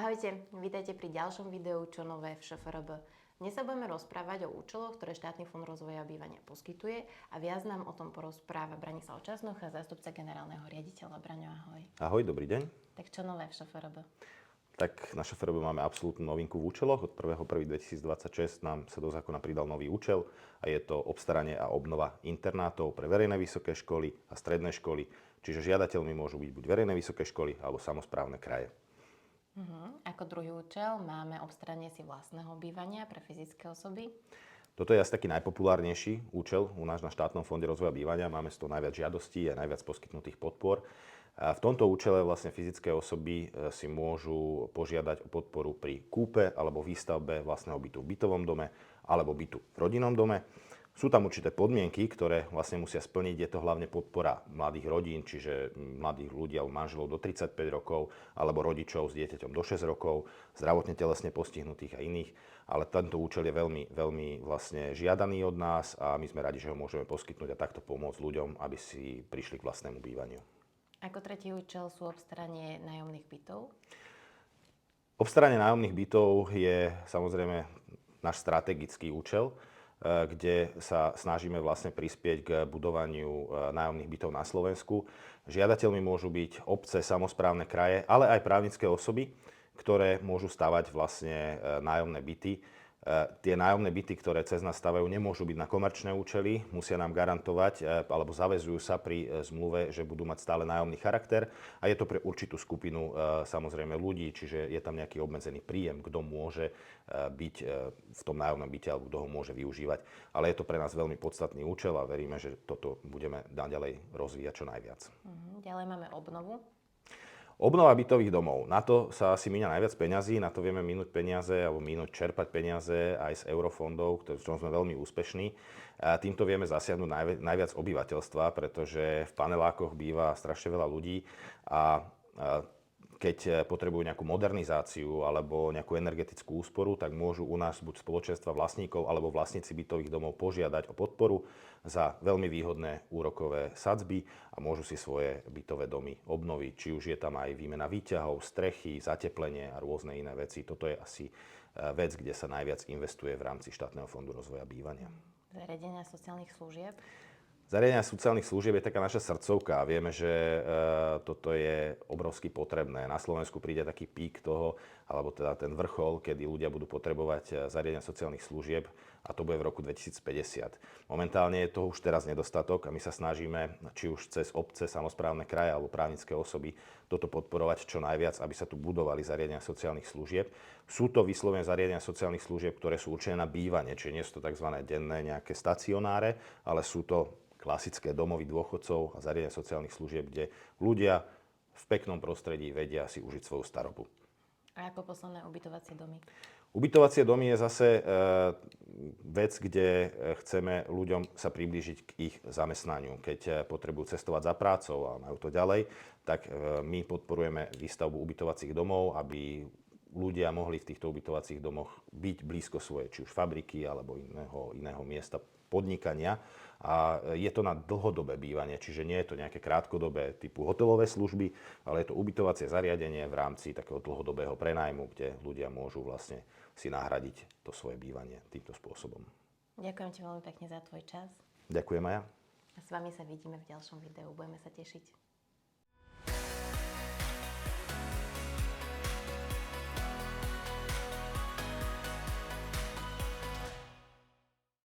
Ahojte, vítajte pri ďalšom videu Čo nové v ŠFRB. Dnes sa budeme rozprávať o účeloch, ktoré štátny fond rozvoja bývania poskytuje a viac nám o tom porozpráva Branislav Časnoch, zástupca generálneho riaditeľa. Braňo, ahoj. Ahoj, dobrý deň. Tak čo nové v ŠFRB? Tak na ŠFRB máme absolútnu novinku v účeloch. Od 1.1.2026 nám sa do zákona pridal nový účel a je to obstaranie a obnova internátov pre verejné vysoké školy a stredné školy. Čiže žiadateľmi môžu byť buď verejné vysoké školy alebo samosprávne kraje. Ako druhý účel máme obstaranie si vlastného bývania pre fyzické osoby. Toto je asi taký najpopulárnejší účel u nás na štátnom fonde rozvoja bývania. Máme z toho najviac žiadostí a najviac poskytnutých podpor. A v tomto účele vlastne fyzické osoby si môžu požiadať o podporu pri kúpe alebo výstavbe vlastného bytu v bytovom dome alebo bytu v rodinnom dome. Sú tam určité podmienky, ktoré vlastne musia splniť. Je to hlavne podpora mladých rodín, čiže mladých ľudí alebo manželov do 35 rokov, alebo rodičov s dieťaťom do 6 rokov, zdravotne telesne postihnutých a iných. Ale tento účel je veľmi, veľmi vlastne žiadaný od nás a my sme radi, že ho môžeme poskytnúť a takto pomôcť ľuďom, aby si prišli k vlastnému bývaniu. Ako tretí účel sú obstaranie nájomných bytov. Obstaranie nájomných bytov je samozrejme náš strategický účel, kde sa snažíme vlastne prispieť k budovaniu nájomných bytov na Slovensku. Žiadateľmi môžu byť obce, samosprávne kraje, ale aj právnické osoby, ktoré môžu stavať vlastne nájomné byty. Tie nájomné byty, ktoré cez nás stavajú, nemôžu byť na komerčné účely, musia nám garantovať alebo zaväzujú sa pri zmluve, že budú mať stále nájomný charakter a je to pre určitú skupinu samozrejme ľudí, čiže je tam nejaký obmedzený príjem, kto môže byť v tom nájomnom byte alebo kto ho môže využívať. Ale je to pre nás veľmi podstatný účel a veríme, že toto budeme naďalej rozvíjať čo najviac. Ďalej máme obnovu. Obnova bytových domov. Na to sa asi míňa najviac peňazí, na to vieme minúť peniaze alebo čerpať peniaze aj z eurofondov, v čom sme veľmi úspešní. A týmto vieme zasiahnuť najviac obyvateľstva, pretože v panelákoch býva strašne veľa ľudí a keď potrebujú nejakú modernizáciu alebo nejakú energetickú úsporu, tak môžu u nás buď spoločenstva vlastníkov alebo vlastníci bytových domov požiadať o podporu za veľmi výhodné úrokové sadzby a môžu si svoje bytové domy obnoviť. Či už je tam aj výmena výťahov, strechy, zateplenie a rôzne iné veci. Toto je asi vec, kde sa najviac investuje v rámci štátneho fondu rozvoja bývania. Zariadenia sociálnych služieb. Zariadenia sociálnych služieb je taká naša srdcovka a vieme, že toto je obrovsky potrebné. Na Slovensku príde taký pík toho, alebo teda ten vrchol, kedy ľudia budú potrebovať zariadenia sociálnych služieb a to bude v roku 2050. Momentálne je toho už teraz nedostatok a my sa snažíme, či už cez obce, samosprávne kraje alebo právnické osoby, toto podporovať čo najviac, aby sa tu budovali zariadenia sociálnych služieb. Sú to vyslovene zariadenia sociálnych služieb, ktoré sú určené na bývanie, čiže nie sú to tzv. Denné nejaké stacionáre, ale sú to klasické domovy dôchodcov a zariadenia sociálnych služieb, kde ľudia v peknom prostredí vedia si užiť svoju starobu. A ako posledné ubytovacie domy? Ubytovacie domy je zase vec, kde chceme ľuďom sa priblížiť k ich zamestnaniu. Keď potrebujú cestovať za prácou a majú to ďalej, tak my podporujeme výstavbu ubytovacích domov, aby ľudia mohli v týchto ubytovacích domoch byť blízko svojej, či už fabriky alebo iného miesta podnikania. A je to na dlhodobé bývanie, čiže nie je to nejaké krátkodobé typu hotelové služby, ale je to ubytovacie zariadenie v rámci takého dlhodobého prenajmu, kde ľudia môžu vlastne si nahradiť to svoje bývanie týmto spôsobom. Ďakujem ti veľmi pekne za tvoj čas. Ďakujem aj ja. A s vami sa vidíme v ďalšom videu. Budeme sa tešiť.